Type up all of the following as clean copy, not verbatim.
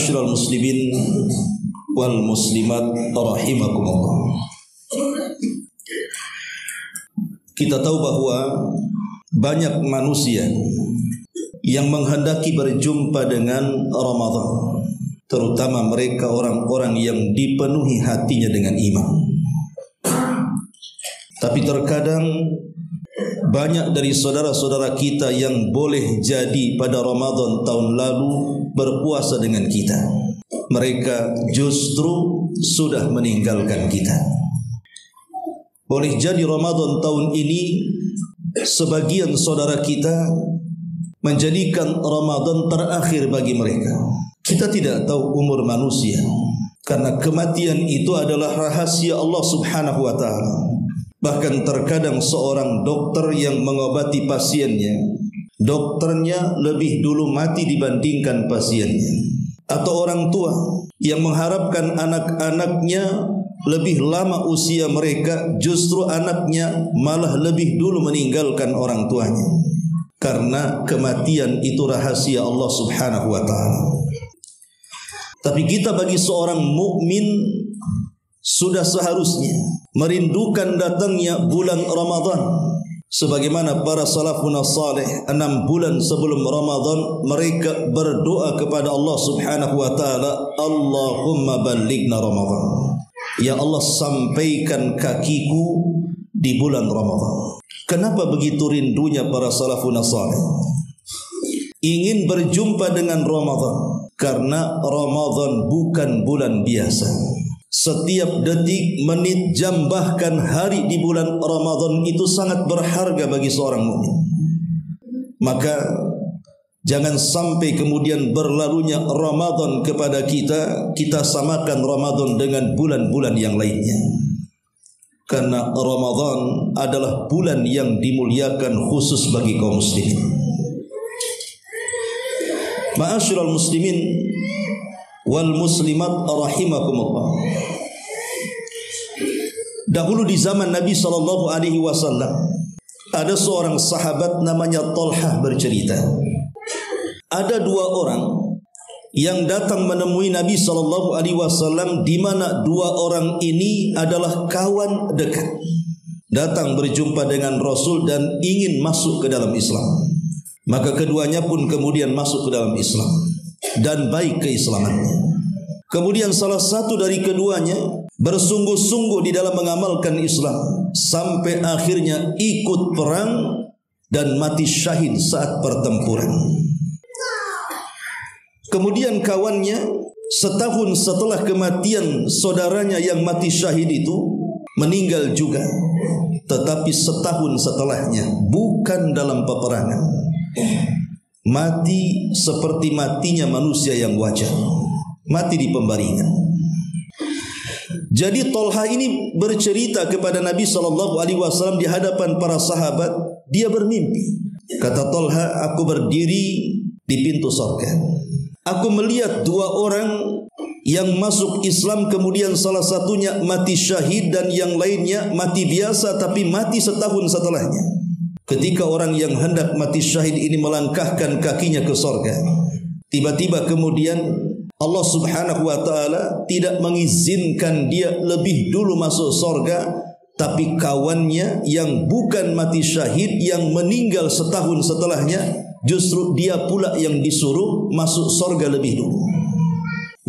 Ma'asyiral muslimin wal muslimat rahimakumullah. Kita tahu bahwa banyak manusia yang menghendaki berjumpa dengan Ramadan, terutama mereka orang-orang yang dipenuhi hatinya dengan iman. Tapi terkadang banyak dari saudara-saudara kita yang boleh jadi pada Ramadan tahun lalu berpuasa dengan kita, mereka justru sudah meninggalkan kita. Boleh jadi Ramadan tahun ini sebagian saudara kita menjadikan Ramadan terakhir bagi mereka. Kita tidak tahu umur manusia, karena kematian itu adalah rahasia Allah Subhanahu wa taala. Bahkan terkadang seorang dokter yang mengobati pasiennya, dokternya lebih dulu mati dibandingkan pasiennya. Atau orang tua yang mengharapkan anak-anaknya lebih lama usia mereka, justru anaknya malah lebih dulu meninggalkan orang tuanya. Karena kematian itu rahasia Allah Subhanahu wa taala. Tapi kita bagi seorang mukmin sudah seharusnya merindukan datangnya bulan Ramadan. Sebagaimana para salafun salih 6 bulan sebelum Ramadan mereka berdoa kepada Allah Subhanahu wa taala, Allahumma ballighna Ramadan. Ya Allah, sampaikan kakiku di bulan Ramadan. Kenapa begitu rindunya para salafun salih ingin berjumpa dengan Ramadan? Karena Ramadan bukan bulan biasa. Setiap detik, menit, jam, bahkan hari di bulan Ramadan itu sangat berharga bagi seorang mukmin. Maka jangan sampai kemudian berlalunya Ramadan kepada kita samakan Ramadan dengan bulan-bulan yang lainnya. Karena Ramadan adalah bulan yang dimuliakan khusus bagi kaum muslimin. Ma'asyiral muslimin wal muslimat rahimakumullah. Dahulu di zaman Nabi SAW ada seorang sahabat namanya Talhah bercerita. Ada 2 orang yang datang menemui Nabi SAW, di mana 2 orang ini adalah kawan dekat. Datang berjumpa dengan Rasul dan ingin masuk ke dalam Islam. Maka keduanya pun kemudian masuk ke dalam Islam dan baik keislamannya. Kemudian salah satu dari keduanya bersungguh-sungguh di dalam mengamalkan Islam sampai akhirnya ikut perang dan mati syahid saat pertempuran. Kemudian kawannya setahun setelah kematian saudaranya yang mati syahid itu meninggal juga, tetapi setahun setelahnya, bukan dalam peperangan, mati seperti matinya manusia yang wajar, mati di pembaringan. Jadi Talha ini bercerita kepada Nabi SAW di hadapan para sahabat. Dia bermimpi. Kata Talha, aku berdiri di pintu surga. Aku melihat 2 orang yang masuk Islam, kemudian salah satunya mati syahid dan yang lainnya mati biasa tapi mati setahun setelahnya. Ketika orang yang hendak mati syahid ini melangkahkan kakinya ke surga, tiba-tiba kemudian Allah Subhanahu wa taala tidak mengizinkan dia lebih dulu masuk surga, tapi kawannya yang bukan mati syahid yang meninggal setahun setelahnya, justru dia pula yang disuruh masuk surga lebih dulu.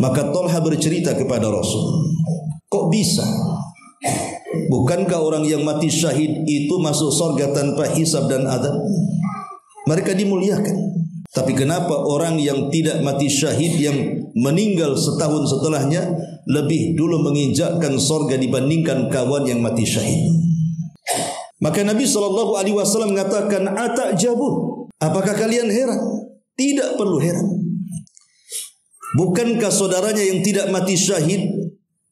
Maka Talha bercerita kepada Rasul, kok bisa? Bukankah orang yang mati syahid itu masuk surga tanpa hisab dan adab? Mereka dimuliakan. Tapi kenapa orang yang tidak mati syahid yang meninggal setahun setelahnya lebih dulu menginjakkan surga dibandingkan kawan yang mati syahid? Maka Nabi SAW mengatakan, atajabun, apakah kalian heran? Tidak perlu heran. Bukankah saudaranya yang tidak mati syahid,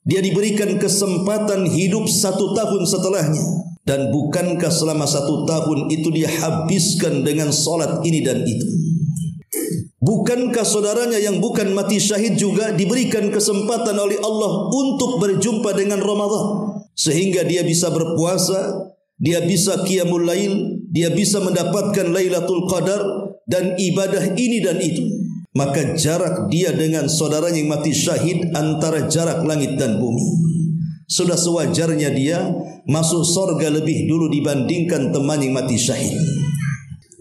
dia diberikan kesempatan hidup 1 tahun setelahnya? Dan bukankah selama 1 tahun itu dia habiskan dengan salat ini dan itu? Bukankah saudaranya yang bukan mati syahid juga diberikan kesempatan oleh Allah untuk berjumpa dengan Ramadan, sehingga dia bisa berpuasa, dia bisa qiyamul lail, dia bisa mendapatkan Lailatul Qadar dan ibadah ini dan itu? maka jarak dia dengan saudaranya yang mati syahid antara jarak langit dan bumi. Sudah sewajarnya dia masuk surga lebih dulu dibandingkan teman yang mati syahid.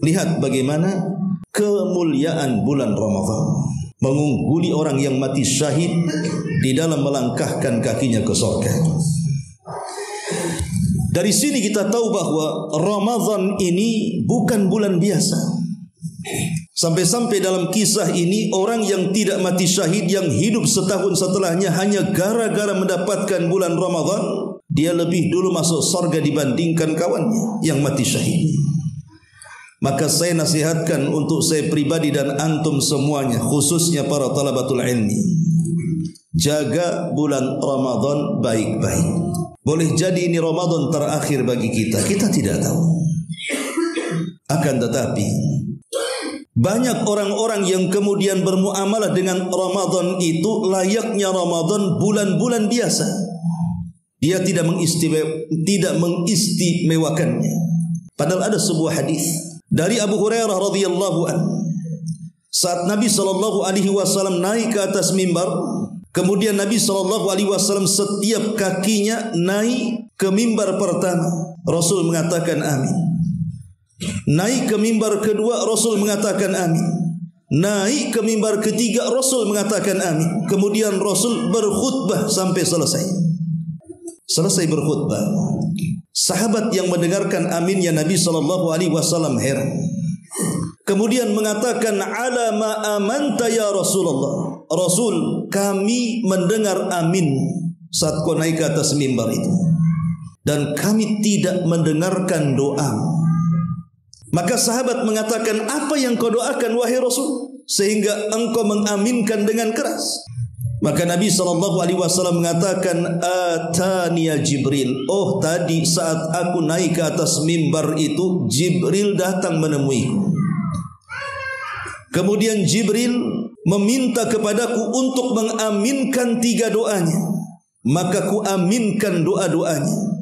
Lihat bagaimana kemuliaan bulan Ramadan mengungguli orang yang mati syahid di dalam melangkahkan kakinya ke surga. Dari sini kita tahu bahwa Ramadan ini bukan bulan biasa. Sampai-sampai dalam kisah ini orang yang tidak mati syahid yang hidup setahun setelahnya hanya gara-gara mendapatkan bulan Ramadan, dia lebih dulu masuk surga dibandingkan kawannya yang mati syahid. Maka saya nasihatkan untuk saya pribadi dan antum semuanya, khususnya para talabatul ilmi, jaga bulan Ramadan baik-baik. Boleh jadi ini Ramadan terakhir bagi kita, kita tidak tahu. Akan tetapi banyak orang-orang yang kemudian bermuamalah dengan Ramadan itu layaknya Ramadan bulan-bulan biasa. Dia tidak mengistimewakannya. Padahal ada sebuah hadis dari Abu Hurairah radhiyallahu anhu. Saat Nabi SAW naik ke atas mimbar, kemudian Nabi SAW setiap kakinya naik ke mimbar pertama, Rasul mengatakan amin. Naik ke mimbar kedua, Rasul mengatakan amin. Naik ke mimbar ketiga, Rasul mengatakan amin. Kemudian Rasul berkhutbah sampai selesai. Selesai berkhutbah, sahabat yang mendengarkan aminnya Nabi SAW heran. Kemudian mengatakan, ala ma amanta ya Rasulullah. Rasul, kami mendengar amin saat kau naik ke atas mimbar itu, dan kami tidak mendengarkan doa. Maka sahabat mengatakan, apa yang kau doakan wahai Rasul sehingga engkau mengaminkan dengan keras? Maka Nabi SAW mengatakan, ataniya Jibril. Oh, tadi saat aku naik ke atas mimbar itu Jibril datang menemuiku. Kemudian Jibril meminta kepadaku untuk mengaminkan 3 doanya. Maka ku aminkan doa-doanya.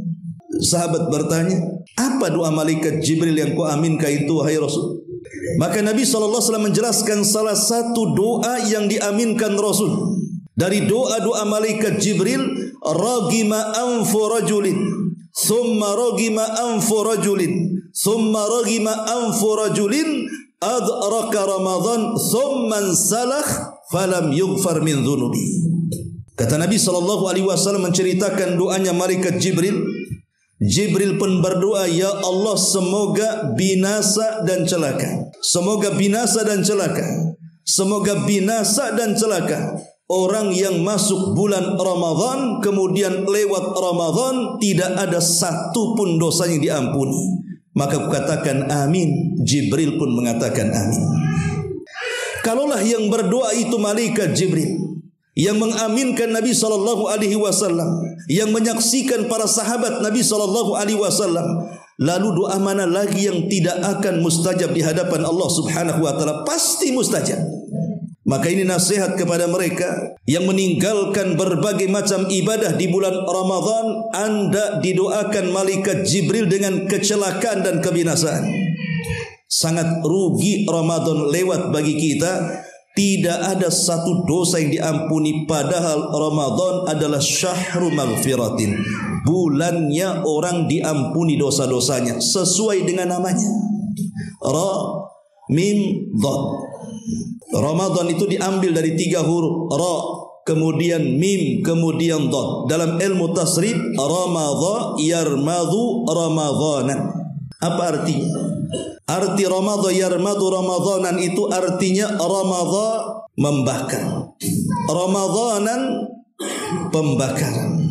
Sahabat bertanya, apa doa malaikat Jibril yang kau aminkan itu wahai Rasul? Maka Nabi SAW menjelaskan salah satu doa yang diaminkan Rasul dari doa-doa malaikat Jibril, ragima anfu rajulin thumma ragima anfu rajulin thumma ragima anfu rajulin adraka Ramadan thumma salakh falam yughfar min dhunubi. Kata Nabi SAW menceritakan doanya malaikat Jibril. Jibril pun berdoa, ya Allah, semoga binasa dan celaka. Semoga binasa dan celaka. Semoga binasa dan celaka orang yang masuk bulan Ramadan, kemudian lewat Ramadan tidak ada satu pun dosa yang diampuni. Maka aku katakan amin. Jibril pun mengatakan amin. Kalaulah yang berdoa itu malaikat Jibril, yang mengaminkan Nabi SAW, yang menyaksikan para sahabat Nabi SAW, lalu doa mana lagi yang tidak akan mustajab di hadapan Allah Subhanahu wa taala? Pasti mustajab. Maka ini nasihat kepada mereka yang meninggalkan berbagai macam ibadah di bulan Ramadan. Anda didoakan malaikat Jibril dengan kecelakaan dan kebinasaan. Sangat rugi Ramadan lewat bagi kita. Tidak ada satu dosa yang diampuni, padahal Ramadan adalah syahrul maghfiratin. Bulannya orang diampuni dosa-dosanya sesuai dengan namanya. Ra, mim, dhad. Ramadan itu diambil dari 3 huruf. Ra, kemudian mim, kemudian dhad. Dalam ilmu tasrif, Ramadha yarmadhu ramadhanan. Apa artinya? Arti Ramadha yarmadu ramadhanan itu artinya Ramadha membakar, Ramadhanan pembakaran.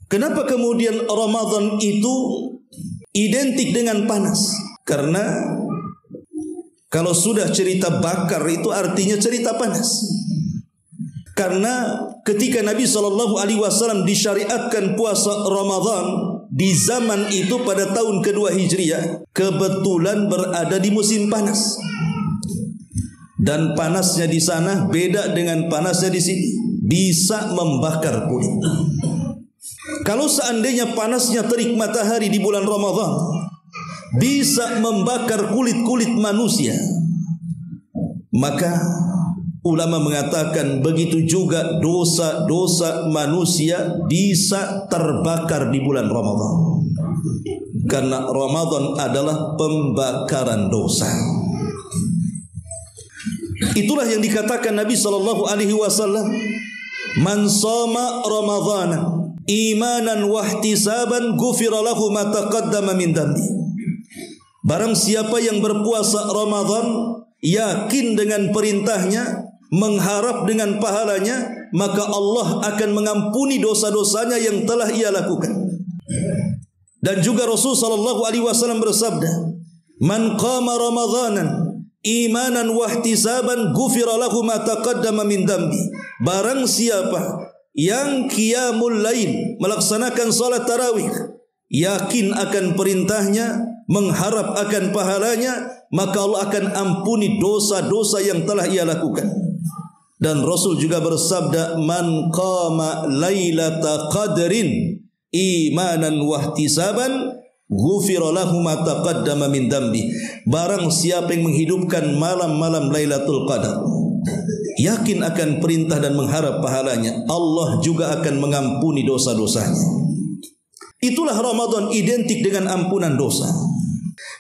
Kenapa kemudian Ramadan itu identik dengan panas? Karena kalau sudah cerita bakar itu artinya cerita panas. Karena ketika Nabi SAW disyariatkan puasa Ramadan di zaman itu pada tahun kedua Hijriah, kebetulan berada di musim panas. Dan panasnya di sana beda dengan panasnya di sini. Bisa membakar kulit. Kalau seandainya panasnya terik matahari di bulan Ramadan bisa membakar kulit-kulit manusia, Maka ulama mengatakan begitu juga dosa-dosa manusia bisa terbakar di bulan Ramadan. Karena Ramadan adalah pembakaran dosa. Itulah yang dikatakan Nabi sallallahu alaihi wasallam, "Man shoma Ramadhana imanan wa ihtisaban ghufira lahu ma taqaddama min dhanbi." Barang siapa yang berpuasa Ramadan yakin dengan perintahnya, mengharap dengan pahalanya, maka Allah akan mengampuni dosa-dosanya yang telah ia lakukan. Dan juga Rasul sallallahu alaihi wasallam bersabda, "Man qama Ramadhanan imanan wa ihtisaban ghufira lahu ma taqaddama min dhanbi." Barang siapa yang qiyamul lail, melaksanakan salat tarawih, yakin akan perintahnya, mengharap akan pahalanya, maka Allah akan ampuni dosa-dosa yang telah ia lakukan. Dan Rasul juga bersabda, "Man qama lailata qadrin imanan wa ihtisaban ghufira lahu ma taqaddama min dhanbi." Barang siapa yang menghidupkan malam-malam Lailatul Qadar, yakin akan perintah dan mengharap pahalanya, Allah juga akan mengampuni dosa-dosanya. Itulah Ramadan, identik dengan ampunan dosa.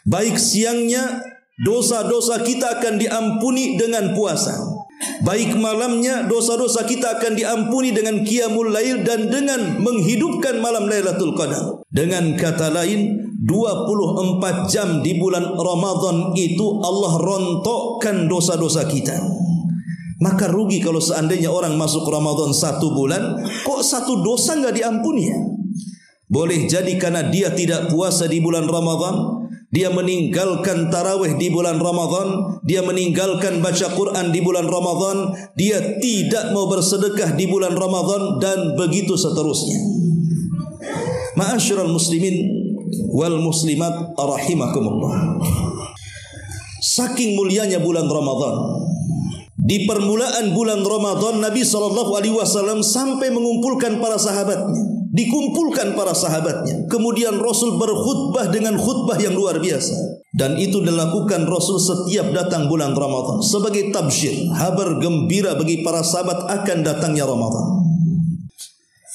Baik siangnya, dosa-dosa kita akan diampuni dengan puasa. Baik malamnya, dosa-dosa kita akan diampuni dengan qiyamul lail dan dengan menghidupkan malam Lailatul Qadar. Dengan kata lain, 24 jam di bulan Ramadan itu Allah rontokkan dosa-dosa kita. Maka rugi kalau seandainya orang masuk Ramadan 1 bulan, kok 1 dosa enggak diampuni ya? Boleh jadi karena dia tidak puasa di bulan Ramadan, dia meninggalkan tarawih di bulan Ramadan, dia meninggalkan baca Quran di bulan Ramadan, dia tidak mau bersedekah di bulan Ramadan, dan begitu seterusnya. Ma'asyiral muslimin wal muslimat rahimakumullah. Saking mulianya bulan Ramadan, di permulaan bulan Ramadan Nabi SAW sampai mengumpulkan para sahabatnya. Dikumpulkan para sahabatnya. Kemudian Rasul berkhutbah dengan khutbah yang luar biasa. Dan itu dilakukan Rasul setiap datang bulan Ramadan sebagai tabsyir, kabar gembira bagi para sahabat akan datangnya Ramadan.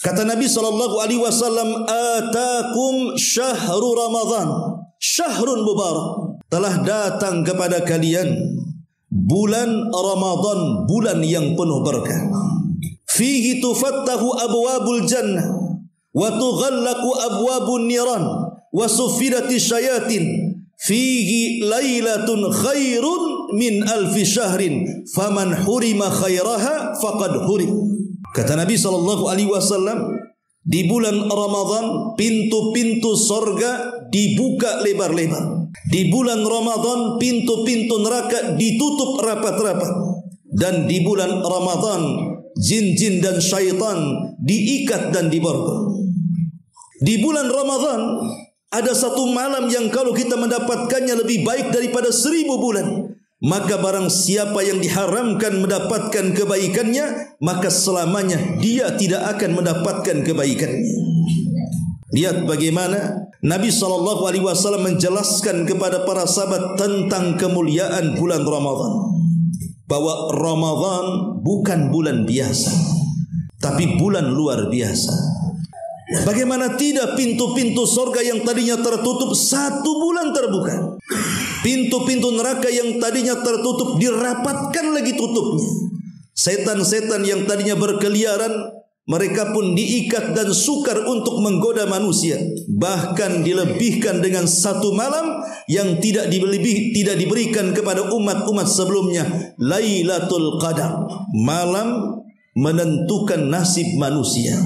Kata Nabi SAW, "Atakum syahru Ramadan, syahrun mubarak." Telah datang kepada kalian bulan Ramadan, bulan yang penuh berkah. Fihi tufattahu abwabul jannah wa tughallaqu abwabun niran wa suffidati syayatin. Fihi lailatun khairun min alfi syahrin faman hurima khairaha faqad hurim. Kata Nabi SAW, di bulan Ramadan pintu-pintu sorga dibuka lebar-lebar. Di bulan Ramadan pintu-pintu neraka ditutup rapat-rapat. Dan di bulan Ramadan jin-jin dan syaitan diikat dan diborgol. Di bulan Ramadan ada satu malam yang kalau kita mendapatkannya lebih baik daripada 1000 bulan. Maka barang siapa yang diharamkan mendapatkan kebaikannya, maka selamanya dia tidak akan mendapatkan kebaikannya. Lihat bagaimana Nabi SAW menjelaskan kepada para sahabat tentang kemuliaan bulan Ramadan. Bahwa Ramadan bukan bulan biasa, tapi bulan luar biasa. Bagaimana tidak, pintu-pintu surga yang tadinya tertutup 1 bulan terbuka. Pintu-pintu neraka yang tadinya tertutup dirapatkan lagi tutupnya. Setan-setan yang tadinya berkeliaran, mereka pun diikat dan sukar untuk menggoda manusia. Bahkan dilebihkan dengan 1 malam yang tidak diberikan kepada umat-umat sebelumnya. Lailatul Qadar, malam menentukan nasib manusia.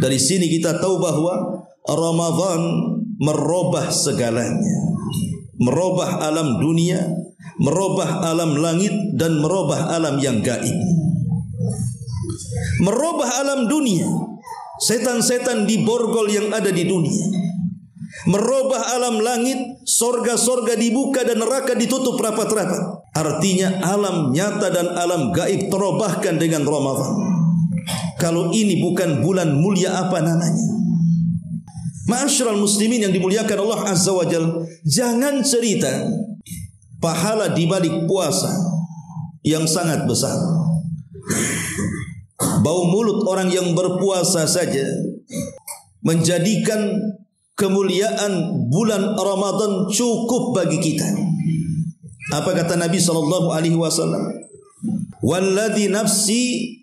Dari sini kita tahu bahwa Ramadan merubah segalanya. Merubah alam dunia, merubah alam langit, dan merubah alam yang gaib. Merubah alam dunia, setan-setan diborgol yang ada di dunia. Merubah alam langit, sorga-sorga dibuka dan neraka ditutup rapat-rapat. Artinya alam nyata dan alam gaib terubahkan dengan Ramadan. Kalau ini bukan bulan mulia apa namanya? Ma'asyiral muslimin yang dimuliakan Allah Azza wa Jalla, jangan cerita pahala di balik puasa, yang sangat besar. Bau mulut orang yang berpuasa saja menjadikan kemuliaan bulan Ramadan cukup bagi kita. Apa kata Nabi SAW? Walladhi nafsi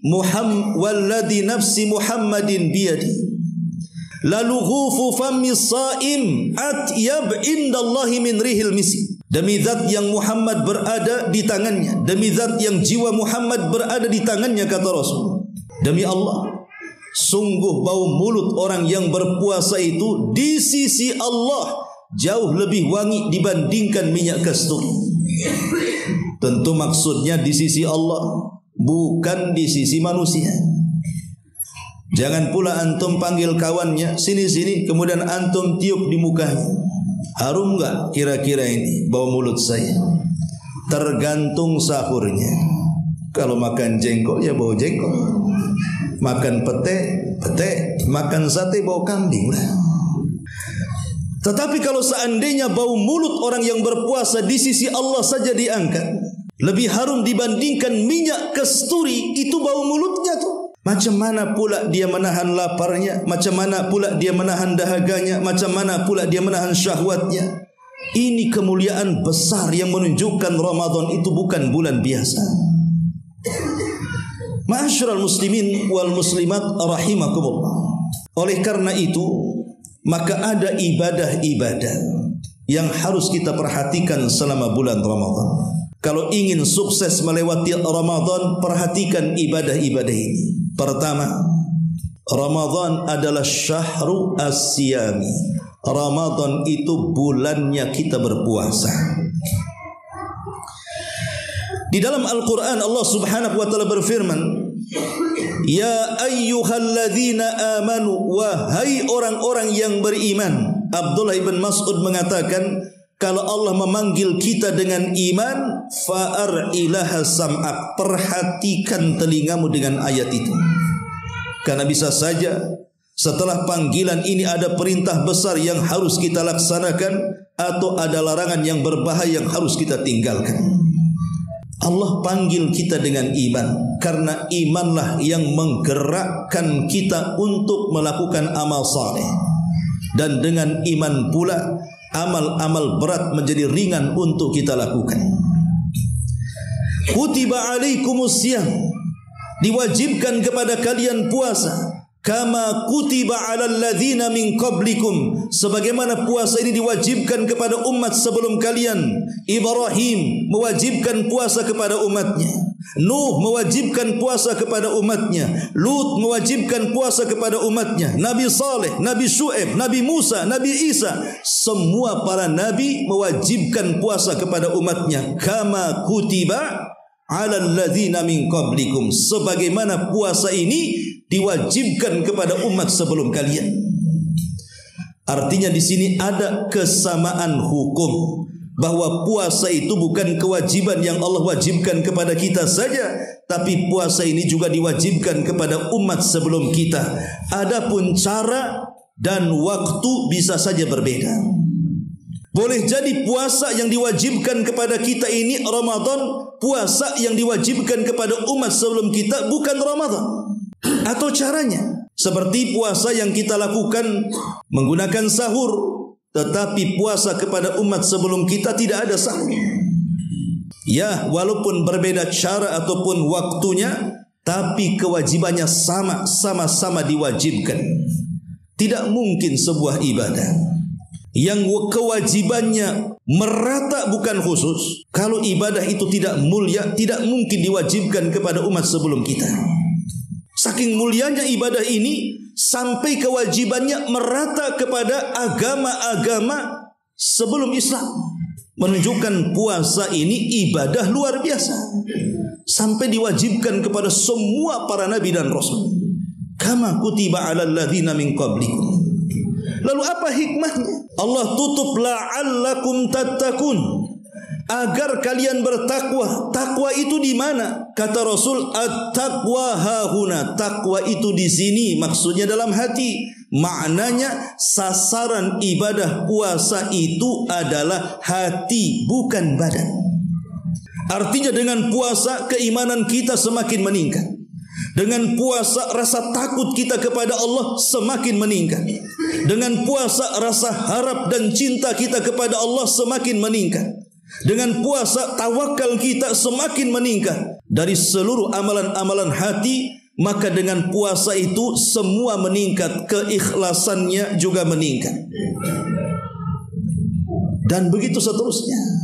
Muhammadin biyadi lalughufu fammi saim atyab indallahi min rihil misk. Demi zat yang Muhammad berada di tangannya, demi zat yang jiwa Muhammad berada di tangannya, kata Rasul, demi Allah, sungguh bau mulut orang yang berpuasa itu di sisi Allah jauh lebih wangi dibandingkan minyak kasturi. Tentu maksudnya di sisi Allah, bukan di sisi manusia. Jangan pula antum panggil kawannya, sini-sini, kemudian antum tiup di mukanya. Harum enggak kira-kira ini bau mulut saya? Tergantung sahurnya. Kalau makan jengkol ya bau jengkol, makan pete, makan sate bau kambing lah. Tetapi kalau seandainya bau mulut orang yang berpuasa di sisi Allah saja diangkat, lebih harum dibandingkan minyak kasturi, itu bau mulutnya tuh. Macam mana pula dia menahan laparnya, macam mana pula dia menahan dahaganya, macam mana pula dia menahan syahwatnya. Ini kemuliaan besar yang menunjukkan Ramadan itu bukan bulan biasa. Ma'asyiral muslimin wal muslimat rahimakumullah. Oleh karena itu, maka ada ibadah-ibadah yang harus kita perhatikan selama bulan Ramadan. Kalau ingin sukses melewati Ramadan, perhatikan ibadah-ibadah ini. Pertama, Ramadan adalah syahru as-siyami. Ramadan itu bulannya kita berpuasa. Di dalam Al-Quran Allah Subhanahu wa ta'ala berfirman, Ya ayyuhalladzina amanu, wahai orang-orang yang beriman. Abdullah ibn Mas'ud mengatakan, kalau Allah memanggil kita dengan iman, fa'ar'ilaha sam'ak, perhatikan telingamu dengan ayat itu. Karena bisa saja setelah panggilan ini ada perintah besar yang harus kita laksanakan, atau ada larangan yang berbahaya yang harus kita tinggalkan. Allah panggil kita dengan iman, karena imanlah yang menggerakkan kita untuk melakukan amal saleh. Dan dengan iman pula amal-amal berat menjadi ringan untuk kita lakukan. Kutiba alaikumusiyam, diwajibkan kepada kalian puasa. Kama kutiba alal ladzina min qablikum, sebagaimana puasa ini diwajibkan kepada umat sebelum kalian. Ibrahim mewajibkan puasa kepada umatnya, Nuh mewajibkan puasa kepada umatnya, Lut mewajibkan puasa kepada umatnya, Nabi Saleh, Nabi Syuaib, Nabi Musa, Nabi Isa, semua para nabi mewajibkan puasa kepada umatnya. Kama kutiba alal ladzina min qablikum, sebagaimana puasa ini diwajibkan kepada umat sebelum kalian. Artinya di sini ada kesamaan hukum, bahwa puasa itu bukan kewajiban yang Allah wajibkan kepada kita saja, tapi puasa ini juga diwajibkan kepada umat sebelum kita. Adapun cara dan waktu bisa saja berbeda. Boleh jadi puasa yang diwajibkan kepada kita ini Ramadan, puasa yang diwajibkan kepada umat sebelum kita bukan Ramadan. Atau caranya seperti puasa yang kita lakukan menggunakan sahur, tetapi puasa kepada umat sebelum kita tidak ada sahur. Ya, walaupun berbeda cara ataupun waktunya, tapi kewajibannya sama-sama diwajibkan. Tidak mungkin sebuah ibadah yang kewajibannya merata bukan khusus, kalau ibadah itu tidak mulia, tidak mungkin diwajibkan kepada umat sebelum kita. Saking mulianya ibadah ini sampai kewajibannya merata kepada agama-agama sebelum Islam. Menunjukkan puasa ini ibadah luar biasa, sampai diwajibkan kepada semua para nabi dan rasul. Kama kutiba alal ladzina min qablikum. Lalu apa hikmahnya? Allah tutup la'allakum tattaqun, agar kalian bertakwa. Takwa itu di mana? Kata Rasul, at-taqwa hahuna. Takwa itu di sini, maksudnya dalam hati. Maknanya sasaran ibadah puasa itu adalah hati, bukan badan. Artinya dengan puasa keimanan kita semakin meningkat. Dengan puasa rasa takut kita kepada Allah semakin meningkat. Dengan puasa rasa harap dan cinta kita kepada Allah semakin meningkat. Dengan puasa tawakal kita semakin meningkat. Dari seluruh amalan-amalan hati, maka dengan puasa itu semua meningkat, keikhlasannya juga meningkat. Dan begitu seterusnya.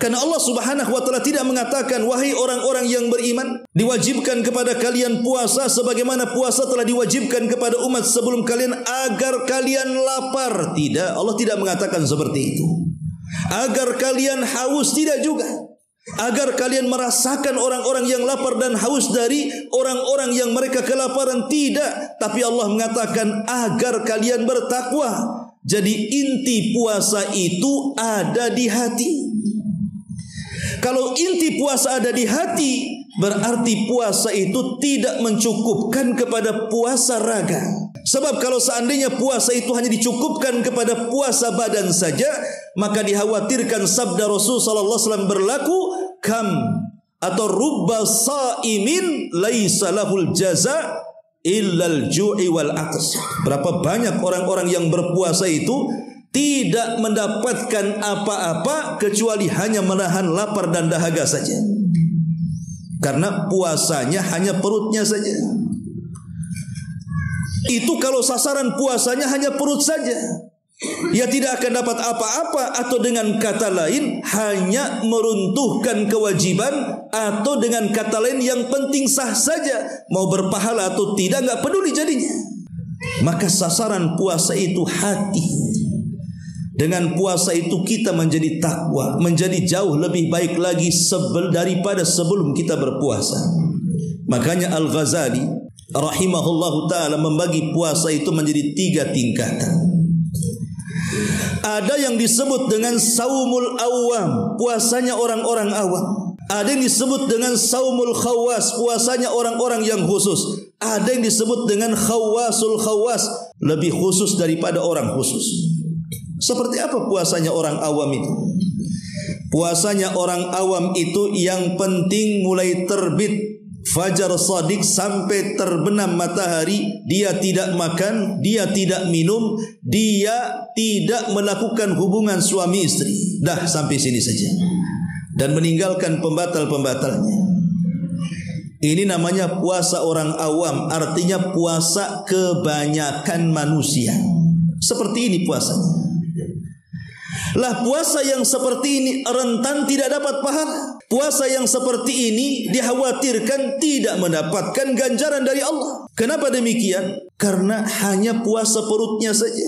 Karena Allah Subhanahu wa taala tidak mengatakan, wahai orang-orang yang beriman, diwajibkan kepada kalian puasa sebagaimana puasa telah diwajibkan kepada umat sebelum kalian agar kalian lapar. Tidak, Allah tidak mengatakan seperti itu. Agar kalian haus, tidak juga. Agar kalian merasakan orang-orang yang lapar dan haus dari orang-orang yang mereka kelaparan, tidak. Tapi Allah mengatakan agar kalian bertakwa. Jadi inti puasa itu ada di hati. Kalau inti puasa ada di hati, berarti puasa itu tidak mencukupkan kepada puasa raga. Sebab kalau seandainya puasa itu hanya dicukupkan kepada puasa badan saja, maka dikhawatirkan sabda Rasul sallallahu alaihi wasallam berlaku, kam atau rubba saimin laisa lahul jaza illal ju'i wal atas. Berapa banyak orang-orang yang berpuasa itu tidak mendapatkan apa-apa kecuali hanya menahan lapar dan dahaga saja. Karena puasanya hanya perutnya saja. Itu kalau sasaran puasanya hanya perut saja, ia tidak akan dapat apa-apa, atau dengan kata lain hanya meruntuhkan kewajiban, atau dengan kata lain yang penting sah saja, mau berpahala atau tidak enggak peduli jadinya. Maka sasaran puasa itu hati. Dengan puasa itu kita menjadi takwa, menjadi jauh lebih baik lagi daripada sebelum kita berpuasa. Makanya Al-Ghazali rahimahullahu ta'ala membagi puasa itu menjadi 3 tingkatan. Ada yang disebut dengan saumul awam, puasanya orang-orang awam. Ada yang disebut dengan saumul khawas, puasanya orang-orang yang khusus. Ada yang disebut dengan khawasul khawas, lebih khusus daripada orang khusus. Seperti apa puasanya orang awam itu? Puasanya orang awam itu yang penting mulai terbit fajar shadiq sampai terbenam matahari, dia tidak makan, dia tidak minum, dia tidak melakukan hubungan suami istri. Dah sampai sini saja. Dan meninggalkan pembatal-pembatalnya. Ini namanya puasa orang awam, artinya puasa kebanyakan manusia. Seperti ini puasanya. Lah puasa yang seperti ini rentan tidak dapat pahala. Puasa yang seperti ini dikhawatirkan tidak mendapatkan ganjaran dari Allah. Kenapa demikian? Karena hanya puasa perutnya saja.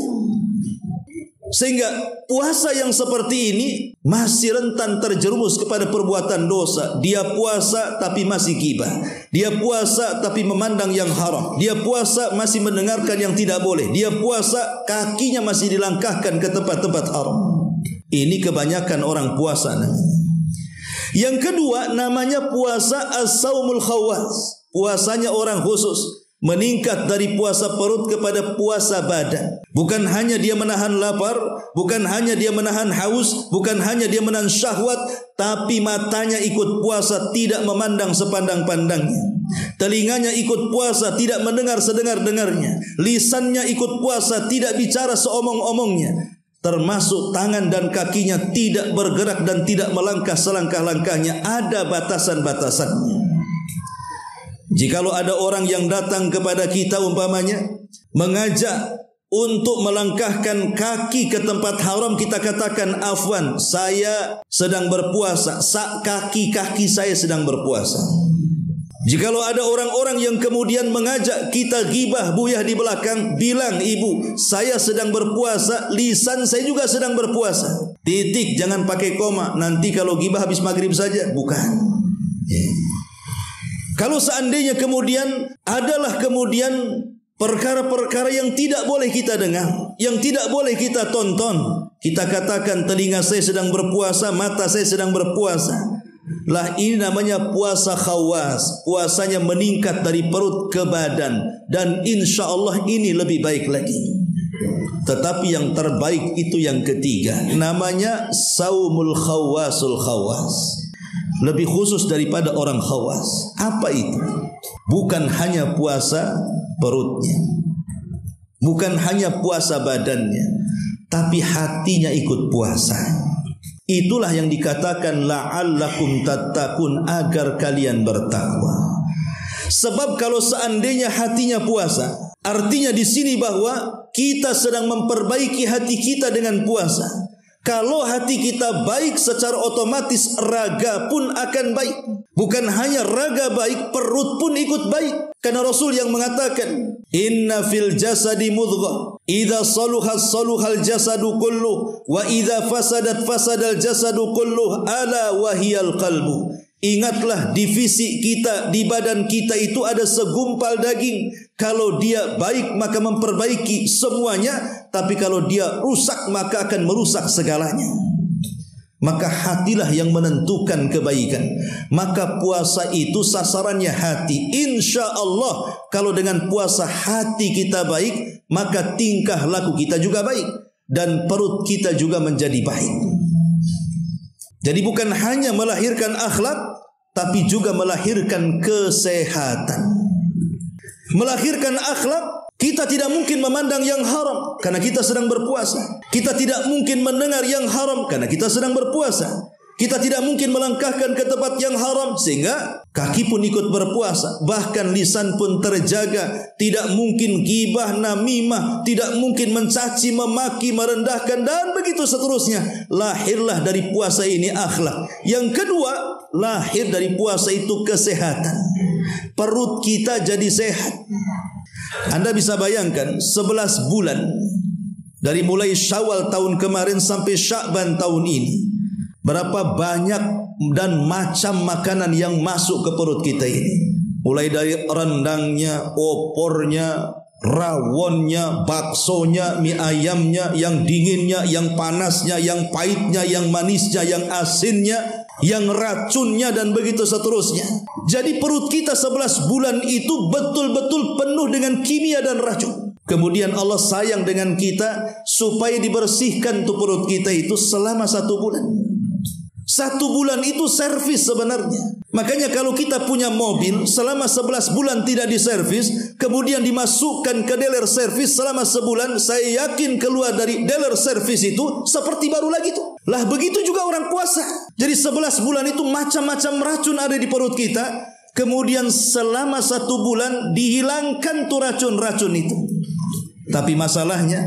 Sehingga puasa yang seperti ini masih rentan terjerumus kepada perbuatan dosa. Dia puasa tapi masih ghibah. Dia puasa tapi memandang yang haram. Dia puasa masih mendengarkan yang tidak boleh. Dia puasa kakinya masih dilangkahkan ke tempat-tempat haram. Ini kebanyakan orang puasa namanya. Yang kedua namanya puasa as-saumul khawas. Puasanya orang khusus. Meningkat dari puasa perut kepada puasa badan. Bukan hanya dia menahan lapar, bukan hanya dia menahan haus, bukan hanya dia menahan syahwat, tapi matanya ikut puasa, tidak memandang sepandang-pandangnya. Telinganya ikut puasa, tidak mendengar sedengar-dengarnya. Lisannya ikut puasa, tidak bicara seomong-omongnya. Termasuk tangan dan kakinya tidak bergerak dan tidak melangkah selangkah-langkahnya. Ada batasan-batasannya. Jikalau ada orang yang datang kepada kita umpamanya mengajak untuk melangkahkan kaki ke tempat haram, kita katakan afwan, saya sedang berpuasa, kaki saya sedang berpuasa. Jikalau ada orang-orang yang kemudian mengajak kita ghibah buyah di belakang, bilang ibu, saya sedang berpuasa, lisan saya juga sedang berpuasa. Titik, jangan pakai koma. Nanti kalau ghibah habis maghrib saja, bukan. Kalau seandainya kemudian adalah perkara-perkara yang tidak boleh kita dengar, yang tidak boleh kita tonton, kita katakan telinga saya sedang berpuasa, mata saya sedang berpuasa. Lah ini namanya puasa khawas. Puasanya meningkat dari perut ke badan. Dan insya Allah ini lebih baik lagi. Tetapi yang terbaik itu yang ketiga, namanya saumul khawasul khawas. lebih khusus daripada orang khawas. Apa itu? Bukan hanya puasa perutnya, bukan hanya puasa badannya, tapi hatinya ikut puasa. Itulah yang dikatakan la'allakum tattaqun, agar kalian bertakwa. Sebab kalau seandainya hatinya puasa, artinya di sini bahwa kita sedang memperbaiki hati kita dengan puasa. Kalau hati kita baik, secara otomatis raga pun akan baik. Bukan hanya raga baik, perut pun ikut baik. Karena Rasul yang mengatakan, inna fil jasadi mudghah, idza saluhat saluhal jasadu kulluh, wa idza fasadat fasadal jasadu kulluh, ala wahiyal qalbu. Ingatlah, divisi kita, di badan kita itu ada segumpal daging. Kalau dia baik maka memperbaiki semuanya, tapi kalau dia rusak maka akan merusak segalanya. Maka hatilah yang menentukan kebaikan. Maka puasa itu sasarannya hati. Insya Allah kalau dengan puasa hati kita baik, maka tingkah laku kita juga baik, dan perut kita juga menjadi baik. Jadi bukan hanya melahirkan akhlak, tapi juga melahirkan kesehatan. Melahirkan akhlak, kita tidak mungkin memandang yang haram karena kita sedang berpuasa. Kita tidak mungkin mendengar yang haram karena kita sedang berpuasa. Kita tidak mungkin melangkahkan ke tempat yang haram sehingga kaki pun ikut berpuasa. Bahkan lisan pun terjaga. Tidak mungkin ghibah, namimah. Tidak mungkin mencaci, memaki, merendahkan, dan begitu seterusnya. Lahirlah dari puasa ini akhlak. Yang kedua, lahir dari puasa itu kesehatan. Perut kita jadi sehat. Anda bisa bayangkan 11 bulan dari mulai Syawal tahun kemarin sampai Sya'ban tahun ini, berapa banyak dan macam makanan yang masuk ke perut kita ini. Mulai dari rendangnya, opornya, rawonnya, baksonya, mie ayamnya, yang dinginnya, yang panasnya, yang pahitnya, yang manisnya, yang asinnya, yang racunnya, dan begitu seterusnya. Jadi perut kita 11 bulan itu betul-betul penuh dengan kimia dan racun. Kemudian Allah sayang dengan kita supaya dibersihkan tuh perut kita itu selama 1 bulan. 1 bulan itu servis sebenarnya. Makanya kalau kita punya mobil selama 11 bulan tidak diservis, kemudian dimasukkan ke dealer servis selama sebulan, saya yakin keluar dari dealer servis itu seperti baru lagi tuh. Lah begitu juga orang puasa. Jadi 11 bulan itu macam-macam racun ada di perut kita. Kemudian selama 1 bulan dihilangkan tuh racun-racun itu. Tapi masalahnya,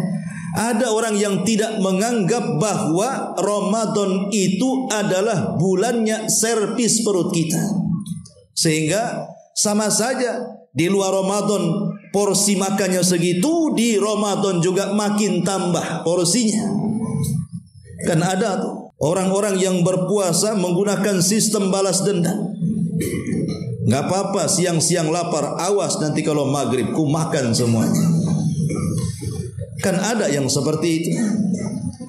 ada orang yang tidak menganggap bahwa Ramadan itu adalah bulannya servis perut kita. Sehingga sama saja, di luar Ramadan porsi makannya segitu, di Ramadan juga makin tambah porsinya. Kan ada tuh orang-orang yang berpuasa menggunakan sistem balas dendam. Gak apa-apa siang-siang lapar, awas nanti kalau maghrib ku makan semuanya. Kan ada yang seperti itu.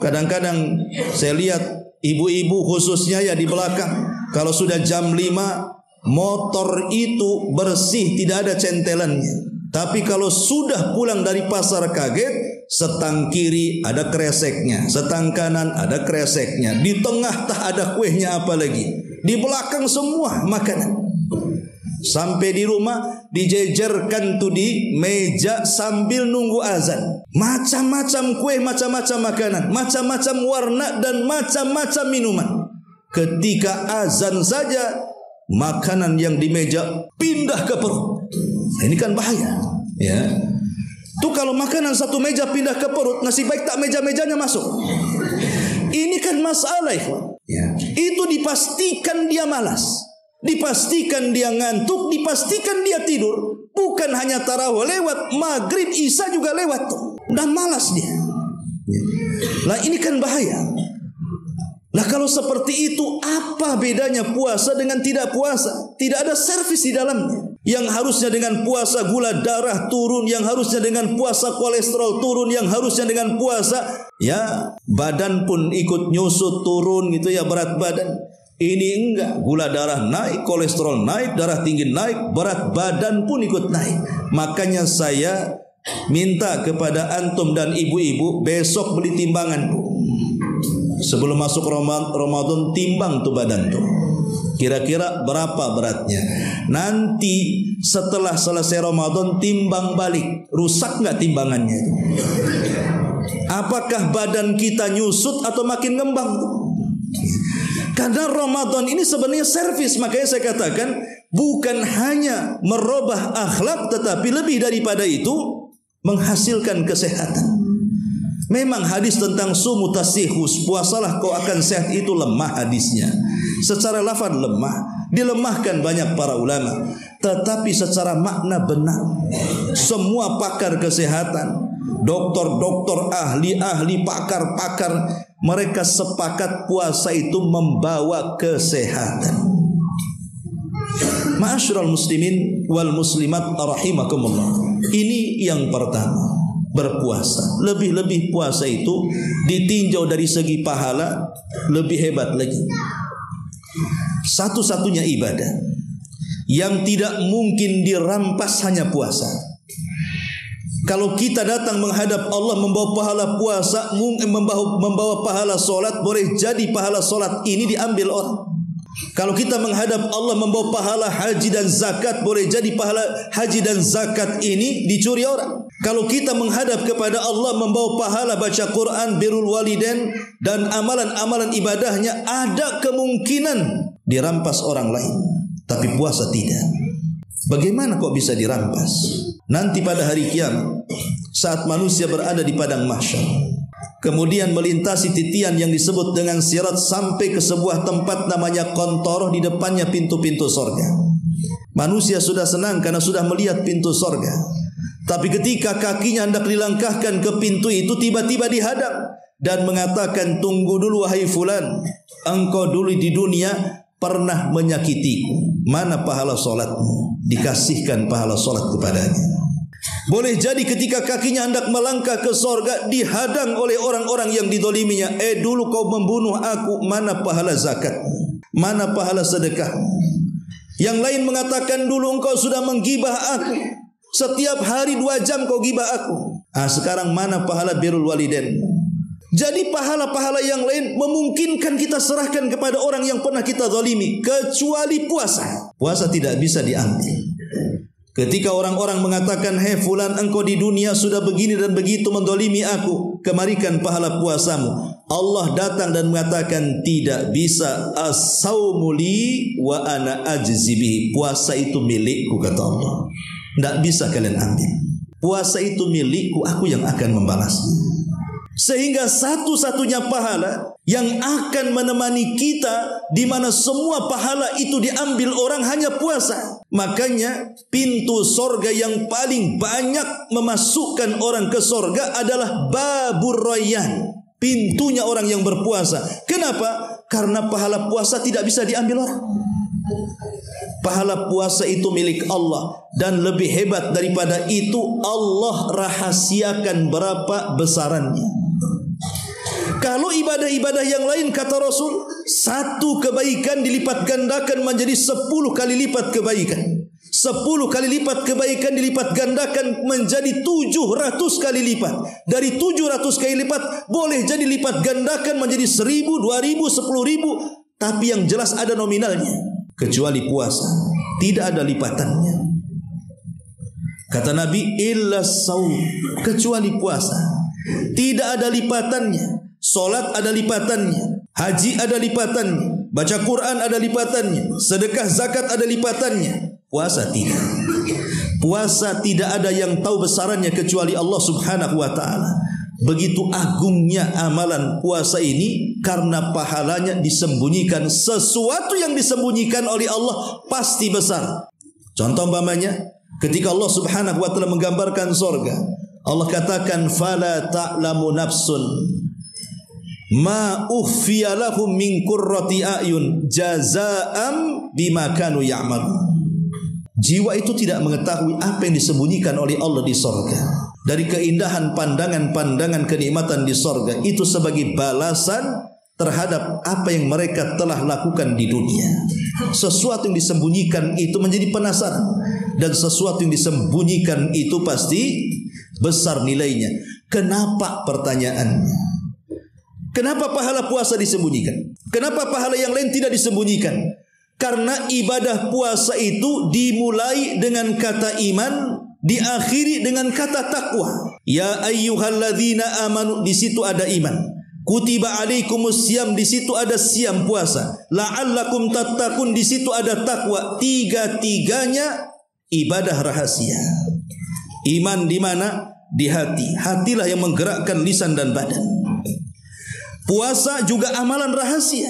Kadang-kadang saya lihat ibu-ibu khususnya ya di belakang, kalau sudah jam 5 motor itu bersih, tidak ada centelannya. Tapi kalau sudah pulang dari pasar kaget, setang kiri ada kreseknya, setang kanan ada kreseknya, di tengah tak ada kuehnya apalagi, di belakang semua makanan. Sampai di rumah dijejerkan tuh di meja sambil nunggu azan. Macam-macam kue, macam-macam makanan, macam-macam warna dan macam-macam minuman. Ketika azan saja makanan yang di meja pindah ke perut. Ini kan bahaya, ya. Tuh kalau makanan satu meja pindah ke perut, nasib baik tak meja-mejanya masuk. Ini kan masalah, ya. Itu dipastikan dia malas. Dipastikan dia ngantuk, dipastikan dia tidur. Bukan hanya tarawih lewat, maghrib, isya juga lewat tuh. Dan malas dia. Lah ini kan bahaya. Lah kalau seperti itu, apa bedanya puasa dengan tidak puasa? Tidak ada servis di dalamnya. Yang harusnya dengan puasa gula darah turun, yang harusnya dengan puasa kolesterol turun, yang harusnya dengan puasa ya badan pun ikut nyusut turun gitu ya, berat badan. Ini enggak, gula darah naik, kolesterol naik, darah tinggi naik, berat badan pun ikut naik. Makanya saya minta kepada antum dan ibu-ibu besok beli timbangan, Bu. Sebelum masuk Ramadan timbang tuh badan tuh. Kira-kira berapa beratnya? Nanti setelah selesai Ramadan timbang balik, rusak nggak timbangannya itu? Apakah badan kita nyusut atau makin ngembang? Karena Ramadan ini sebenarnya servis. Makanya saya katakan bukan hanya merubah akhlak, tetapi lebih daripada itu menghasilkan kesehatan. Memang hadis tentang sumu tasihus, puasalah kau akan sehat, itu lemah hadisnya. Secara lafaz lemah, dilemahkan banyak para ulama. Tetapi secara makna benar. Semua pakar kesehatan, dokter-dokter, ahli-ahli, pakar-pakar, mereka sepakat puasa itu membawa kesehatan. Ma'asyiral muslimin wal muslimat rahimakumullah. Ini yang pertama, berpuasa. Lebih-lebih puasa itu ditinjau dari segi pahala lebih hebat lagi. Satu-satunya ibadah yang tidak mungkin dirampas hanya puasa. Kalau kita datang menghadap Allah membawa pahala puasa, membawa pahala solat, boleh jadi pahala solat ini diambil orang. Kalau kita menghadap Allah membawa pahala haji dan zakat, boleh jadi pahala haji dan zakat ini dicuri orang. Kalau kita menghadap kepada Allah membawa pahala baca Quran, birrul walidain dan amalan-amalan ibadahnya, ada kemungkinan dirampas orang lain. Tapi puasa tidak. Bagaimana kok bisa dirampas? Nanti pada hari kiamat, saat manusia berada di padang mahsyar, kemudian melintasi titian yang disebut dengan sirat sampai ke sebuah tempat namanya Qantoroh, di depannya pintu-pintu sorga. Manusia sudah senang karena sudah melihat pintu sorga. Tapi ketika kakinya hendak dilangkahkan ke pintu itu, tiba-tiba dihadang dan mengatakan, tunggu dulu wahai fulan, engkau dulu di dunia pernah menyakitiku. Mana pahala solatmu? Dikasihkan pahala solat kepadanya. Boleh jadi ketika kakinya hendak melangkah ke sorga, dihadang oleh orang-orang yang didoliminya. Dulu kau membunuh aku, mana pahala zakatmu? Mana pahala sedekahmu? Yang lain mengatakan, dulu engkau sudah menggibah aku, setiap hari 2 jam kau gibah aku. Sekarang mana pahala birrul walidain? Jadi pahala-pahala yang lain memungkinkan kita serahkan kepada orang yang pernah kita zalimi, kecuali puasa. Puasa tidak bisa diambil. Ketika orang-orang mengatakan, hei fulan, engkau di dunia sudah begini dan begitu mendolimi aku, kemarikan pahala puasamu. Allah datang dan mengatakan, tidak bisa. As-saumu li wa ana ajzi bihi. Puasa itu milikku, kata Allah. Tidak bisa kalian ambil. Puasa itu milikku, aku yang akan membalasnya. Sehingga satu-satunya pahala yang akan menemani kita, di mana semua pahala itu diambil orang, hanya puasa. Makanya pintu sorga yang paling banyak memasukkan orang ke sorga adalah Babur Rayyan, pintunya orang yang berpuasa. Kenapa? Karena pahala puasa tidak bisa diambil orang. Pahala puasa itu milik Allah. Dan lebih hebat daripada itu, Allah rahasiakan berapa besarannya. Kalau ibadah-ibadah yang lain, kata Rasul, satu kebaikan dilipat gandakan menjadi 10 kali lipat kebaikan. 10 kali lipat kebaikan dilipat gandakan menjadi 700 kali lipat. Dari 700 kali lipat boleh jadi lipat gandakan menjadi 1000, 2000, 10.000. Tapi yang jelas ada nominalnya. Kecuali puasa, tidak ada lipatannya. Kata Nabi, illa saum, kecuali puasa, tidak ada lipatannya. Solat ada lipatannya, haji ada lipatannya, baca Quran ada lipatannya, sedekah zakat ada lipatannya. Puasa tidak. Puasa tidak ada yang tahu besarannya kecuali Allah Subhanahu wa ta'ala. Begitu agungnya amalan puasa ini, karena pahalanya disembunyikan. Sesuatu yang disembunyikan oleh Allah pasti besar. Contoh umpamanya, ketika Allah Subhanahu wa ta'ala menggambarkan sorga, Allah katakan, fala ta'lamu nafsun ma ukhfiya lahum min qurrati a'yun jazaa'am bima kanu ya'malun. Jiwa itu tidak mengetahui apa yang disembunyikan oleh Allah di sorga. Dari keindahan pandangan-pandangan kenikmatan di sorga, itu sebagai balasan terhadap apa yang mereka telah lakukan di dunia. Sesuatu yang disembunyikan itu menjadi penasaran, dan sesuatu yang disembunyikan itu pasti besar nilainya. Kenapa pertanyaannya? Kenapa pahala puasa disembunyikan? Kenapa pahala yang lain tidak disembunyikan? Karena ibadah puasa itu dimulai dengan kata iman, diakhiri dengan kata takwa. Ya ayyuhalladzina amanu, di situ ada iman. Kutiba alaikumus syiyam, di situ ada siam puasa. La'allakum tattaqun, di situ ada takwa. Tiga-tiganya ibadah rahasia. Iman di mana? Di hati. Hatilah yang menggerakkan lisan dan badan. Puasa juga amalan rahasia,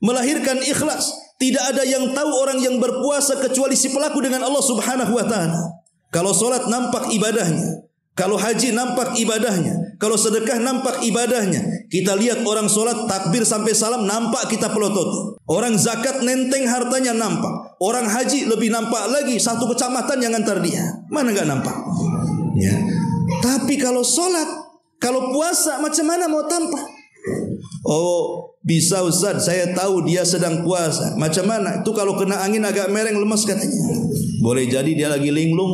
melahirkan ikhlas. Tidak ada yang tahu orang yang berpuasa kecuali si pelaku dengan Allah Subhanahu wa taala. Kalau salat nampak ibadahnya, kalau haji nampak ibadahnya, kalau sedekah nampak ibadahnya. Kita lihat orang solat takbir sampai salam nampak kita pelototi. Orang zakat nenteng hartanya nampak. Orang haji lebih nampak lagi, satu kecamatan yang antar dia. Mana enggak nampak? Ya. Tapi kalau solat, kalau puasa macam mana mau tampak? Oh, bisa Ustaz, saya tahu dia sedang puasa. Macam mana? Itu kalau kena angin agak mereng lemas katanya. Boleh jadi dia lagi linglung,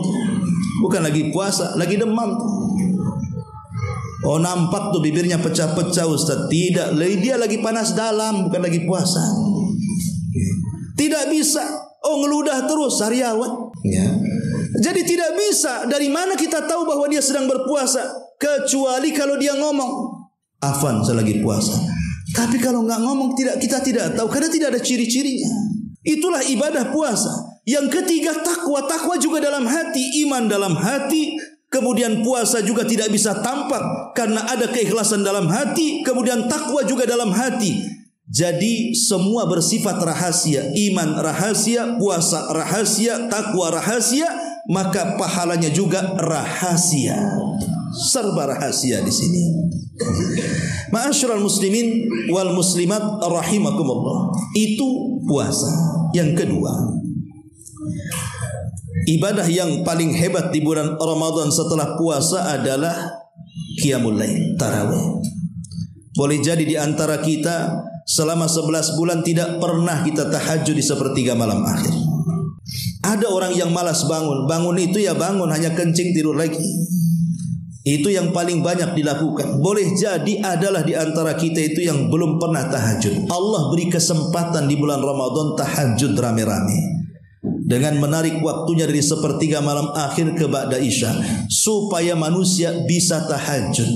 bukan lagi puasa, lagi demam. Oh, nampak tuh bibirnya pecah-pecah Ustaz. Tidak, dia lagi panas dalam, bukan lagi puasa. Tidak bisa. Oh, ngeludah terus sariawan. Ya. Jadi tidak bisa. Dari mana kita tahu bahwa dia sedang berpuasa? Kecuali kalau dia ngomong, Afan, saya lagi puasa. Tapi kalau nggak ngomong, kita tidak tahu karena tidak ada ciri-cirinya. Itulah ibadah puasa. Yang ketiga takwa. Takwa juga dalam hati, iman dalam hati. Kemudian puasa juga tidak bisa tampak karena ada keikhlasan dalam hati. Kemudian takwa juga dalam hati. Jadi semua bersifat rahasia. Iman rahasia, puasa rahasia, takwa rahasia. Maka pahalanya juga rahasia. Serba rahasia di sini. Ma'asyiral muslimin wal muslimat rahimakumullah. Itu puasa. Yang kedua, ibadah yang paling hebat di bulan Ramadan setelah puasa adalah qiyamul lail, tarawih. Boleh jadi di antara kita selama 11 bulan tidak pernah kita tahajud di sepertiga malam akhir. Ada orang yang malas bangun. Bangun itu ya bangun, hanya kencing tidur lagi. Itu yang paling banyak dilakukan. Boleh jadi adalah di antara kita itu yang belum pernah tahajud. Allah beri kesempatan di bulan Ramadan tahajud rame-rame, dengan menarik waktunya dari sepertiga malam akhir ke ba'da isya, supaya manusia bisa tahajud,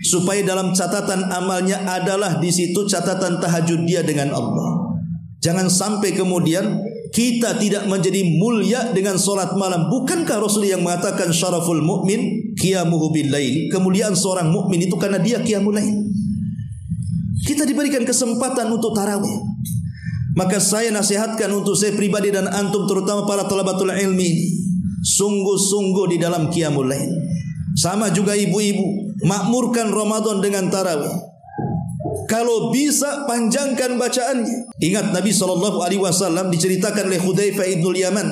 supaya dalam catatan amalnya adalah di situ catatan tahajud dia dengan Allah. Jangan sampai kemudian kita tidak menjadi mulia dengan solat malam. Bukankah Rasul yang mengatakan syaraful mu'min qiyamuhu bil lail? Kemuliaan seorang mukmin itu karena dia qiyamul lail. Kita diberikan kesempatan untuk tarawih. Maka saya nasihatkan untuk saya pribadi dan antum, terutama para talabatul ilmi, sungguh-sungguh di dalam qiyamul lail. Sama juga ibu-ibu, makmurkan Ramadan dengan tarawih. Kalau bisa panjangkan bacaannya. Ingat Nabi SAW diceritakan oleh Hudzaifah ibnul Yaman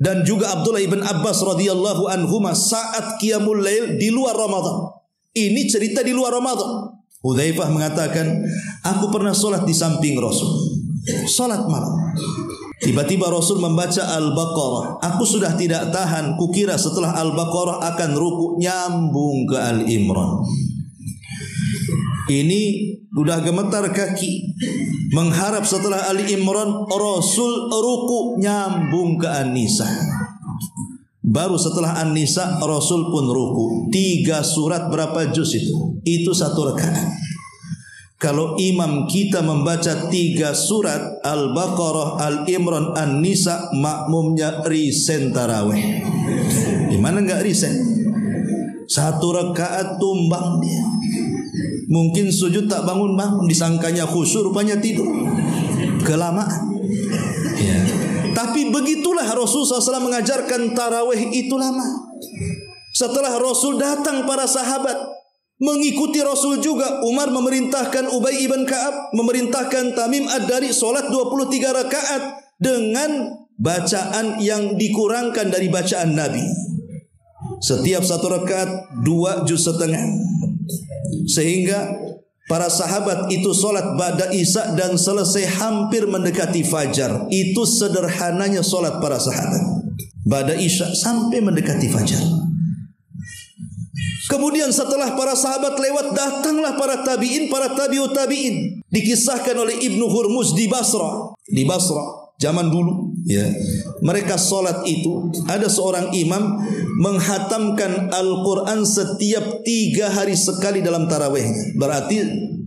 dan juga Abdullah ibn Abbas radhiyallahu anhuma saat qiyamul lail di luar Ramadan. Ini cerita di luar Ramadan. Hudzaifah mengatakan, aku pernah solat di samping Rasul, solat malam. Tiba-tiba Rasul membaca Al-Baqarah. Aku sudah tidak tahan, kukira setelah Al-Baqarah akan ruku, nyambung ke Al-Imran. Ini sudah gemetar kaki, mengharap setelah Ali Imran Rasul ruku, nyambung ke An-Nisa. Baru setelah An-Nisa Rasul pun ruku. 3 surat berapa juz itu? Itu 1 rakaat. Kalau imam kita membaca 3 surat Al-Baqarah, Al-Imran, An-Nisa, makmumnya risen tarawih. Gimana enggak risen? 1 rakaat tumbang dia. Mungkin sujud tak bangun-bangun, disangkanya khusyuk, rupanya tidur kelamaan. Ya. Tapi begitulah Rasul SAW mengajarkan tarawih itu lama. Setelah Rasul datang para sahabat mengikuti Rasul juga. Umar memerintahkan Ubay ibn Ka'ab, memerintahkan Tamim ad-Dari solat 23 rakaat dengan bacaan yang dikurangkan dari bacaan Nabi. Setiap 1 rakaat 2 juz setengah. Sehingga para sahabat itu solat ba'da isya dan selesai hampir mendekati fajar. Itu sederhananya solat para sahabat ba'da isya sampai mendekati fajar. Kemudian setelah para sahabat lewat, datanglah para tabi'in, para tabi'ut tabi'in. Dikisahkan oleh Ibnu Hurmuz di Basra. zaman dulu, ya, mereka sholat itu ada seorang imam menghatamkan Al-Quran setiap 3 hari sekali dalam tarawihnya. Berarti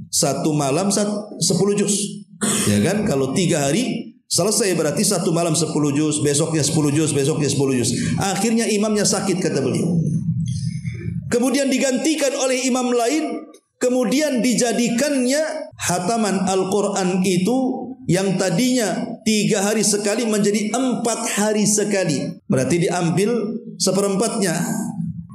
satu malam 10 juz, ya kan? Kalau 3 hari selesai berarti satu malam 10 juz, besoknya 10 juz, besoknya 10 juz. Akhirnya imamnya sakit, kata beliau. Kemudian digantikan oleh imam lain, kemudian dijadikannya hataman Al-Quran itu yang tadinya 3 hari sekali menjadi 4 hari sekali. Berarti diambil seperempatnya.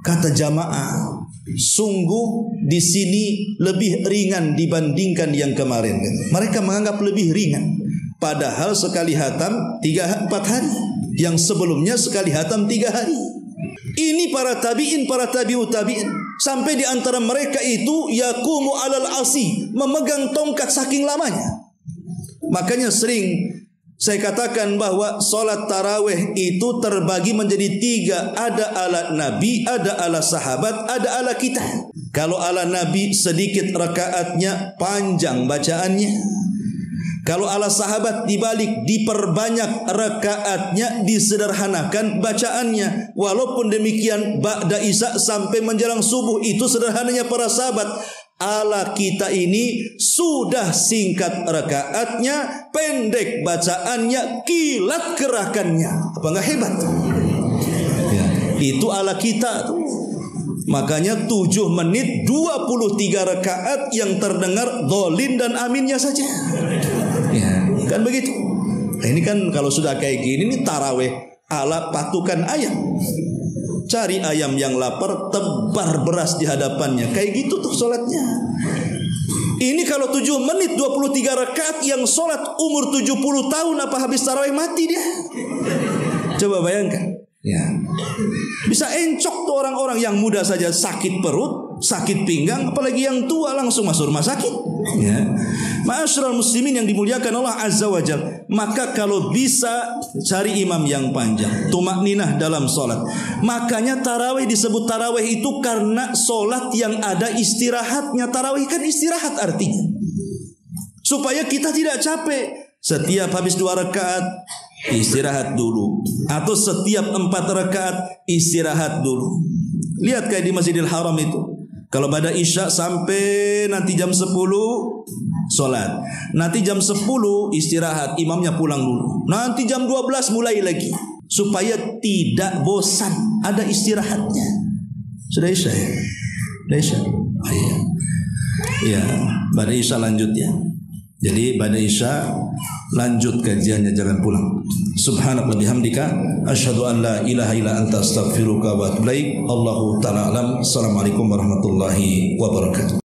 Kata jamaah, sungguh di sini lebih ringan dibandingkan yang kemarin. Mereka menganggap lebih ringan. Padahal sekali hatam 3-4 hari. Yang sebelumnya sekali hatam 3 hari. Ini para tabi'in, para tabi'ut tabi'in. Sampai di antara mereka itu yaqumu alal asi, memegang tongkat saking lamanya. Makanya sering saya katakan bahwa solat tarawih itu terbagi menjadi 3. Ada ala Nabi, ada ala sahabat, ada ala kita. Kalau ala Nabi sedikit rakaatnya, panjang bacaannya. Kalau ala sahabat dibalik, diperbanyak rakaatnya, disederhanakan bacaannya. Walaupun demikian ba'da isya sampai menjelang subuh itu sederhananya para sahabat. Ala kita ini sudah singkat rakaatnya, pendek bacaannya, kilat gerakannya. Apa enggak hebat? Ya, itu ala kita tuh. Makanya 7 menit 23 rakaat yang terdengar dholin dan aminnya saja. Ya, kan begitu. Nah, ini kan kalau sudah kayak gini, ini tarawih ala patukan ayam. Cari ayam yang lapar, tebar beras di hadapannya. Kayak gitu tuh sholatnya. Ini kalau 7 menit 23 rakaat yang sholat umur 70 tahun, apa habis tarawih mati dia? Coba bayangkan. Ya. Bisa encok tuh orang-orang yang muda saja sakit perut, sakit pinggang, apalagi yang tua langsung masuk rumah sakit. Ya. Ma'asyiral muslimin yang dimuliakan Allah Azza wa Jalla. Maka kalau bisa cari imam yang panjang, tumakninah dalam solat. Makanya tarawih disebut tarawih itu karena solat yang ada istirahatnya. Tarawih kan istirahat artinya. Supaya kita tidak capek. Setiap habis 2 rakaat istirahat dulu, atau setiap 4 rakaat istirahat dulu. Lihat kayak di Masjidil Haram itu, kalau pada isya sampai nanti jam 10 sholat, nanti jam 10 istirahat, imamnya pulang dulu, nanti jam 12 mulai lagi, supaya tidak bosan, ada istirahatnya. Sudah isya ya? Sudah isya? Oh, iya. Ya, pada isya lanjut ya. Jadi pada isya lanjut kajiannya, jangan pulang. Subhanallah bihamdika asyhadu an la ilaha illa anta astaghfiruka wa atubu ilaik. Allahu ta'ala alam. Assalamualaikum warahmatullahi wabarakatuh.